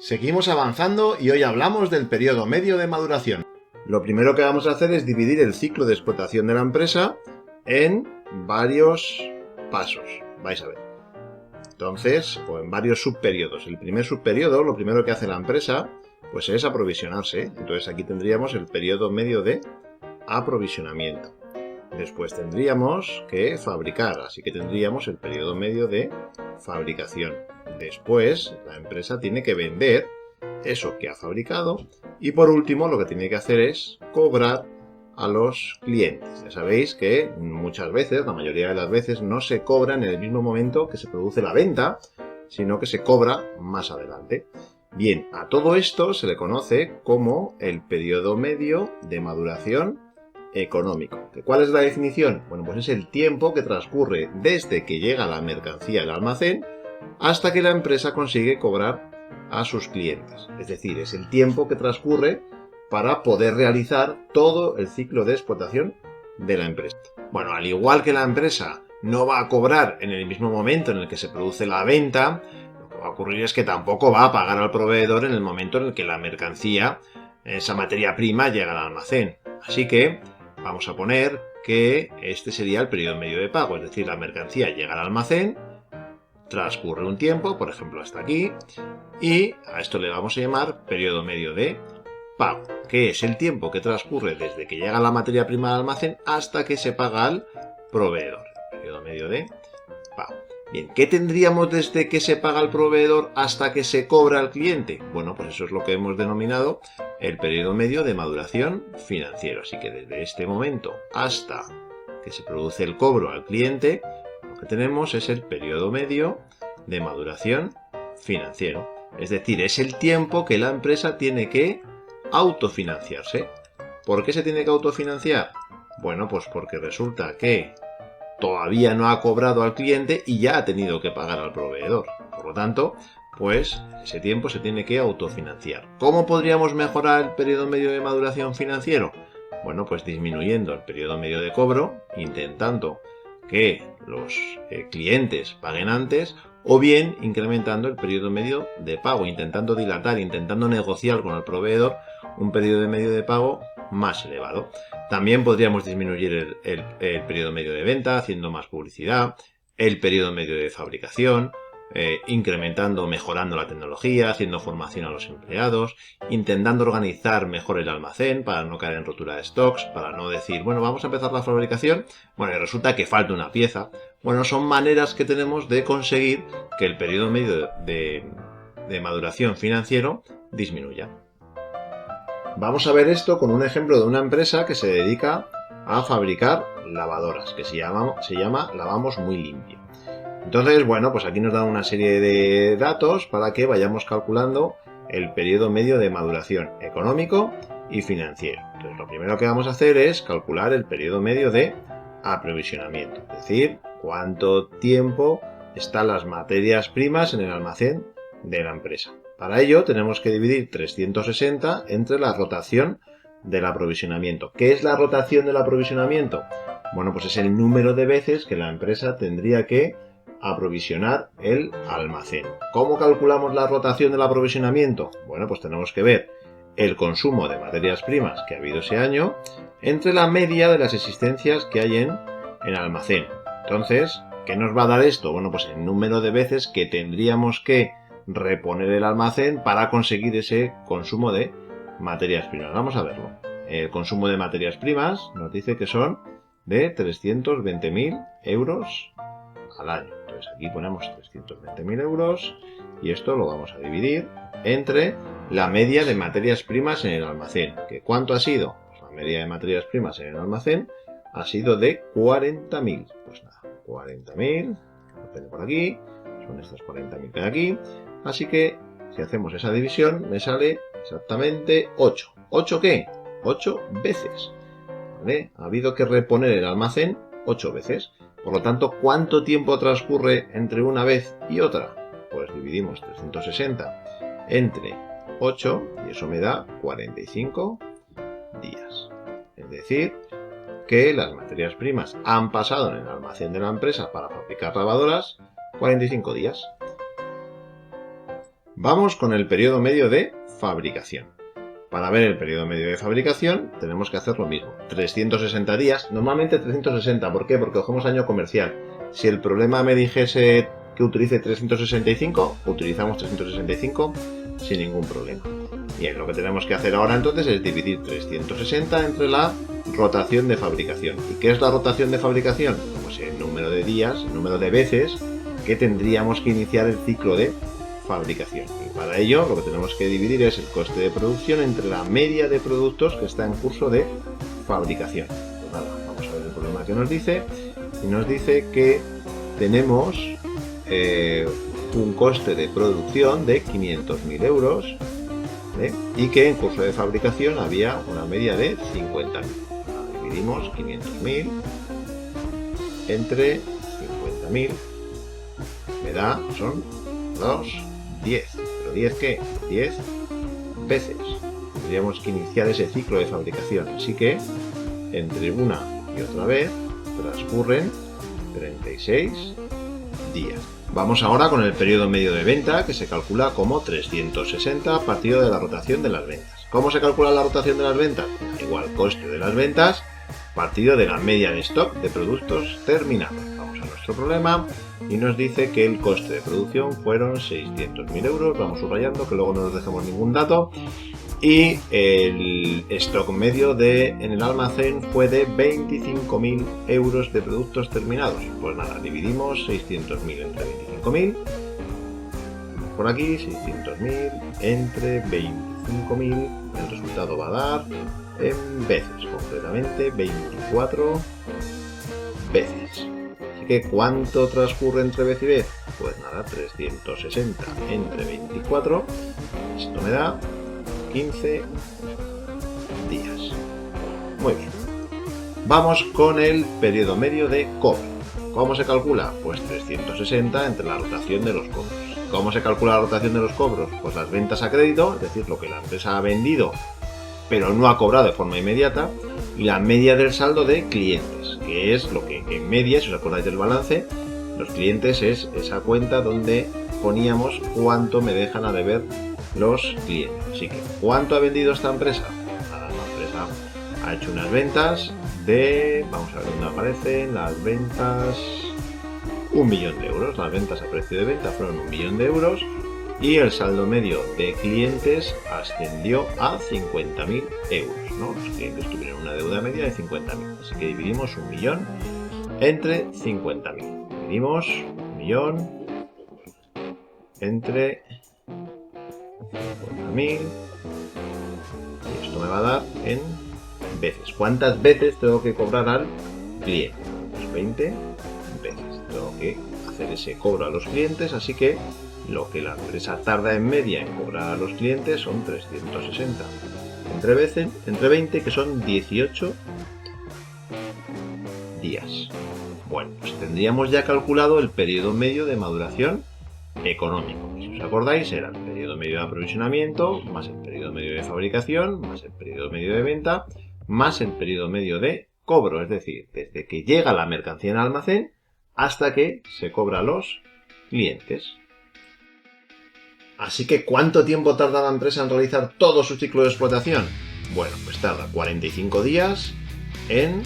Seguimos avanzando y hoy hablamos del periodo medio de maduración. Lo primero que vamos a hacer es dividir el ciclo de explotación de la empresa en varios pasos. Vais a ver. Entonces, o en varios subperiodos. El primer subperiodo, lo primero que hace la empresa, pues es aprovisionarse. Entonces aquí tendríamos el periodo medio de aprovisionamiento. Después tendríamos que fabricar, así que tendríamos el periodo medio de fabricación. Después, la empresa tiene que vender eso que ha fabricado y por último lo que tiene que hacer es cobrar a los clientes. Ya sabéis que muchas veces, la mayoría de las veces, no se cobra en el mismo momento que se produce la venta, sino que se cobra más adelante. Bien, a todo esto se le conoce como el periodo medio de maduración económico. ¿Cuál es la definición? Bueno, pues es el tiempo que transcurre desde que llega la mercancía al almacén hasta que la empresa consigue cobrar a sus clientes. Es decir, es el tiempo que transcurre para poder realizar todo el ciclo de explotación de la empresa. Bueno, al igual que la empresa no va a cobrar en el mismo momento en el que se produce la venta, lo que va a ocurrir es que tampoco va a pagar al proveedor en el momento en el que la mercancía, esa materia prima, llega al almacén. Así que vamos a poner que este sería el periodo medio de pago, es decir, la mercancía llega al almacén, transcurre un tiempo, por ejemplo hasta aquí, y a esto le vamos a llamar periodo medio de pago, que es el tiempo que transcurre desde que llega la materia prima al almacén hasta que se paga al proveedor. Periodo medio de pago. Bien, ¿qué tendríamos desde que se paga al proveedor hasta que se cobra al cliente? Bueno, pues eso es lo que hemos denominado el periodo medio de maduración financiero. Así que desde este momento hasta que se produce el cobro al cliente, lo que tenemos es el periodo medio de maduración financiero. Es decir, es el tiempo que la empresa tiene que autofinanciarse. ¿Por qué se tiene que autofinanciar? Bueno, pues porque resulta que todavía no ha cobrado al cliente y ya ha tenido que pagar al proveedor. Por lo tanto, pues ese tiempo se tiene que autofinanciar. ¿Cómo podríamos mejorar el periodo medio de maduración financiero? Bueno, pues disminuyendo el periodo medio de cobro, intentando que los clientes paguen antes, o bien incrementando el periodo medio de pago, intentando dilatar, intentando negociar con el proveedor un periodo medio de pago más elevado. También podríamos disminuir el periodo medio de venta, haciendo más publicidad, el periodo medio de fabricación, incrementando, mejorando la tecnología, haciendo formación a los empleados, intentando organizar mejor el almacén para no caer en rotura de stocks, para no decir, bueno, vamos a empezar la fabricación, bueno, y resulta que falta una pieza. Bueno, son maneras que tenemos de conseguir que el periodo medio de maduración financiero disminuya. Vamos a ver esto con un ejemplo de una empresa que se dedica a fabricar lavadoras, que se llama Lavamos Muy Limpio. Entonces, bueno, pues aquí nos dan una serie de datos para que vayamos calculando el periodo medio de maduración económico y financiero. Entonces, lo primero que vamos a hacer es calcular el periodo medio de aprovisionamiento, es decir, cuánto tiempo están las materias primas en el almacén de la empresa. Para ello tenemos que dividir 360 entre la rotación del aprovisionamiento. ¿Qué es la rotación del aprovisionamiento? Bueno, pues es el número de veces que la empresa tendría que aprovisionar el almacén. ¿Cómo calculamos la rotación del aprovisionamiento? Bueno, pues tenemos que ver el consumo de materias primas que ha habido ese año entre la media de las existencias que hay en el almacén. Entonces, ¿qué nos va a dar esto? Bueno, pues el número de veces que tendríamos que reponer el almacén para conseguir ese consumo de materias primas. Vamos a verlo. El consumo de materias primas nos dice que son de 320.000 euros al año. Entonces aquí ponemos 320.000 euros y esto lo vamos a dividir entre la media de materias primas en el almacén. ¿Que cuánto ha sido? Pues la media de materias primas en el almacén ha sido de 40.000. Pues nada, 40.000, lo tengo por aquí, son estas 40.000 que hay aquí. Así que si hacemos esa división me sale exactamente 8. ¿8 qué? 8 veces. ¿Vale? Ha habido que reponer el almacén 8 veces. Por lo tanto, ¿cuánto tiempo transcurre entre una vez y otra? Pues dividimos 360 entre 8 y eso me da 45 días. Es decir, que las materias primas han pasado en el almacén de la empresa para fabricar lavadoras 45 días. Vamos con el periodo medio de fabricación. Para ver el periodo medio de fabricación tenemos que hacer lo mismo. 360 días, normalmente 360. ¿Por qué? Porque cogemos año comercial. Si el problema me dijese que utilice 365, utilizamos 365 sin ningún problema. Bien, lo que tenemos que hacer ahora entonces es dividir 360 entre la rotación de fabricación. ¿Y qué es la rotación de fabricación? Pues el número de días, el número de veces que tendríamos que iniciar el ciclo de fabricación. Y para ello lo que tenemos que dividir es el coste de producción entre la media de productos que está en curso de fabricación. Pues nada, vamos a ver el problema que nos dice. Y nos dice que tenemos un coste de producción de 500.000 euros, ¿vale? Y que en curso de fabricación había una media de 50.000. Dividimos 500.000 entre 50.000, me da, son 10. ¿Pero 10 qué? 10 veces. Tendríamos que iniciar ese ciclo de fabricación. Así que entre una y otra vez transcurren 36 días. Vamos ahora con el periodo medio de venta, que se calcula como 360 partido de la rotación de las ventas. ¿Cómo se calcula la rotación de las ventas? Igual coste de las ventas partido de la media de stock de productos terminados. Vamos a nuestro problema y nos dice que el coste de producción fueron 600.000 euros. Vamos subrayando que luego no nos dejemos ningún dato. Y el stock medio en el almacén fue de 25.000 euros de productos terminados. Pues nada, dividimos 600.000 entre 25.000. Por aquí, 600.000 entre 25.000. El resultado va a dar en veces, concretamente 24 veces. Así que, ¿cuánto transcurre entre vez y vez? Pues nada, 360 entre 24. Esto me da 15 días. Muy bien. Vamos con el periodo medio de cobro. ¿Cómo se calcula? Pues 360 entre la rotación de los cobros. ¿Cómo se calcula la rotación de los cobros? Pues las ventas a crédito, es decir, lo que la empresa ha vendido pero no ha cobrado de forma inmediata, y la media del saldo de clientes, que es lo que en media, si os acordáis del balance, los clientes es esa cuenta donde poníamos cuánto me dejan a deber los clientes. Así que, ¿cuánto ha vendido esta empresa? Nada, la empresa ha hecho unas ventas de, vamos a ver dónde aparecen las ventas, 1 millón de euros. Las ventas a precio de venta fueron 1 millón de euros y el saldo medio de clientes ascendió a 50.000 euros, ¿no? Los clientes tuvieron una deuda media de 50.000, así que dividimos 1 millón entre 50.000. Dividimos 1 millón entre 50.000 y esto me va a dar en veces. ¿Cuántas veces tengo que cobrar al cliente? Pues 20 veces. Tengo que hacer ese cobro a los clientes, así que lo que la empresa tarda en media en cobrar a los clientes son 360 entre 20, que son 18 días. Bueno, pues tendríamos ya calculado el periodo medio de maduración económico. Si os acordáis, era el periodo medio de aprovisionamiento, más el periodo medio de fabricación, más el periodo medio de venta, más el periodo medio de cobro, es decir, desde que llega la mercancía en el almacén hasta que se cobra a los clientes. Así que, ¿cuánto tiempo tarda la empresa en realizar todo su ciclo de explotación? Bueno, pues tarda 45 días en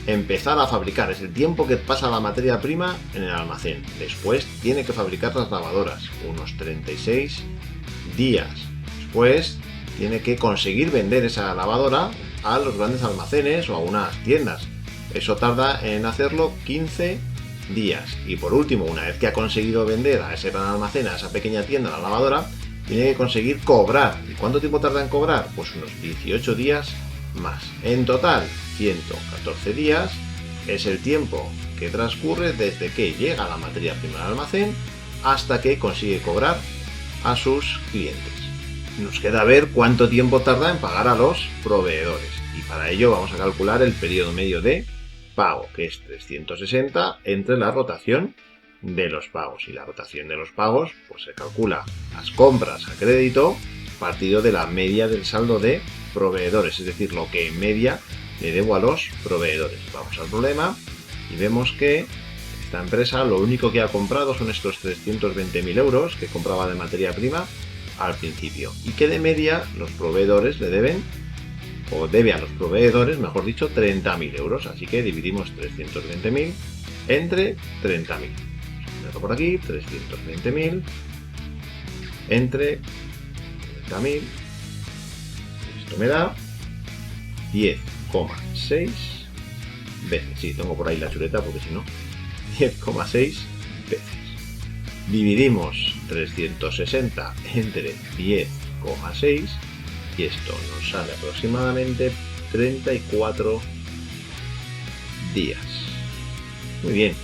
empezar a fabricar. Es el tiempo que pasa la materia prima en el almacén. Después tiene que fabricar las lavadoras, unos 36 días. Después tiene que conseguir vender esa lavadora a los grandes almacenes o a unas tiendas. Eso tarda en hacerlo 15 días. Y por último, una vez que ha conseguido vender a ese gran almacén, a esa pequeña tienda, la lavadora, tiene que conseguir cobrar. ¿Y cuánto tiempo tarda en cobrar? Pues unos 18 días más. En total, 114 días es el tiempo que transcurre desde que llega la materia prima al almacén hasta que consigue cobrar a sus clientes. Nos queda ver cuánto tiempo tarda en pagar a los proveedores. Y para ello vamos a calcular el periodo medio de pago, que es 360 entre la rotación de los pagos. Y la rotación de los pagos pues se calcula las compras a crédito partido de la media del saldo de proveedores, es decir, lo que en media le debo a los proveedores. Vamos al problema y vemos que esta empresa lo único que ha comprado son estos 320.000 euros que compraba de materia prima al principio y que de media los proveedores le deben, o debe a los proveedores, mejor dicho, 30.000 euros. Así que dividimos 320.000 entre 30.000. Meto por aquí, 320.000 entre 30.000. Esto me da 10,6 veces. Sí, tengo por ahí la chuleta porque si no, 10,6 veces. Dividimos 360 entre 10,6 y esto nos sale aproximadamente 34 días. Muy bien.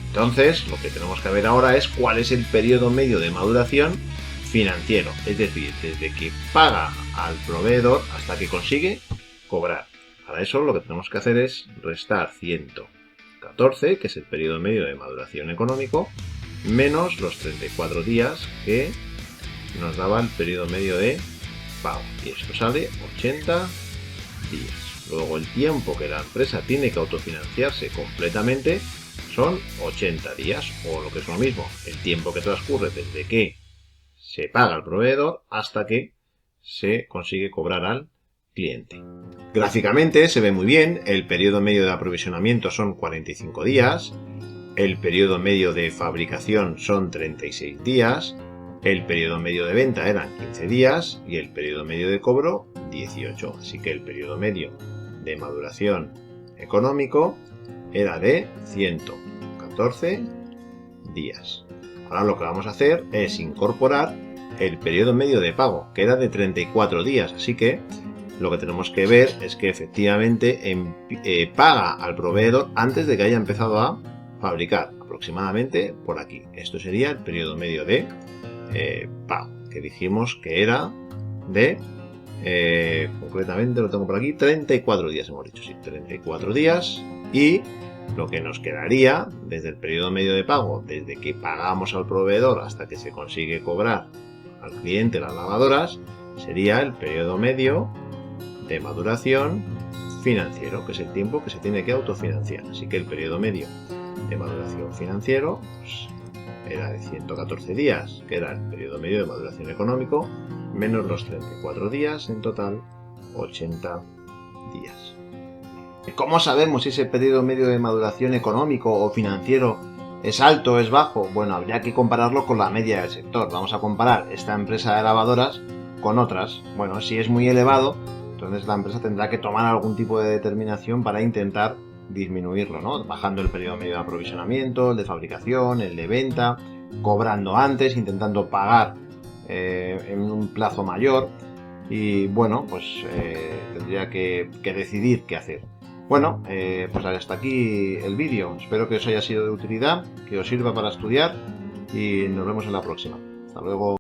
Entonces, lo que tenemos que ver ahora es cuál es el periodo medio de maduración financiero, es decir, desde que paga al proveedor hasta que consigue cobrar. Para eso lo que tenemos que hacer es restar 114, que es el periodo medio de maduración económico, menos los 34 días que nos daba el periodo medio de pago. Y esto sale 80 días. Luego el tiempo que la empresa tiene que autofinanciarse completamente son 80 días, o lo que es lo mismo, el tiempo que transcurre desde que se paga al proveedor hasta que se consigue cobrar al cliente. Gráficamente se ve muy bien, el periodo medio de aprovisionamiento son 45 días, el periodo medio de fabricación son 36 días, el periodo medio de venta eran 15 días y el periodo medio de cobro 18. Así que el periodo medio de maduración económico era de 114 días. Ahora lo que vamos a hacer es incorporar el periodo medio de pago, que era de 34 días. Así que lo que tenemos que ver es que efectivamente paga al proveedor antes de que haya empezado a fabricar, aproximadamente por aquí. Esto sería el periodo medio de pago, que dijimos que era de, concretamente lo tengo por aquí, 34 días hemos dicho, sí, 34 días. Y lo que nos quedaría desde el periodo medio de pago, desde que pagamos al proveedor hasta que se consigue cobrar al cliente las lavadoras, sería el periodo medio de maduración financiero, que es el tiempo que se tiene que autofinanciar. Así que el periodo medio de maduración financiero pues, era de 114 días, que era el periodo medio de maduración económico, menos los 34 días, en total 80 días. ¿Cómo sabemos si ese periodo medio de maduración económico o financiero es alto o es bajo? Bueno, habría que compararlo con la media del sector. Vamos a comparar esta empresa de lavadoras con otras. Bueno, si es muy elevado, entonces la empresa tendrá que tomar algún tipo de determinación para intentar disminuirlo, ¿no? Bajando el periodo medio de aprovisionamiento, el de fabricación, el de venta, cobrando antes, intentando pagar en un plazo mayor y bueno, pues tendría que decidir qué hacer. Bueno, pues hasta aquí el vídeo. Espero que os haya sido de utilidad, que os sirva para estudiar y nos vemos en la próxima. Hasta luego.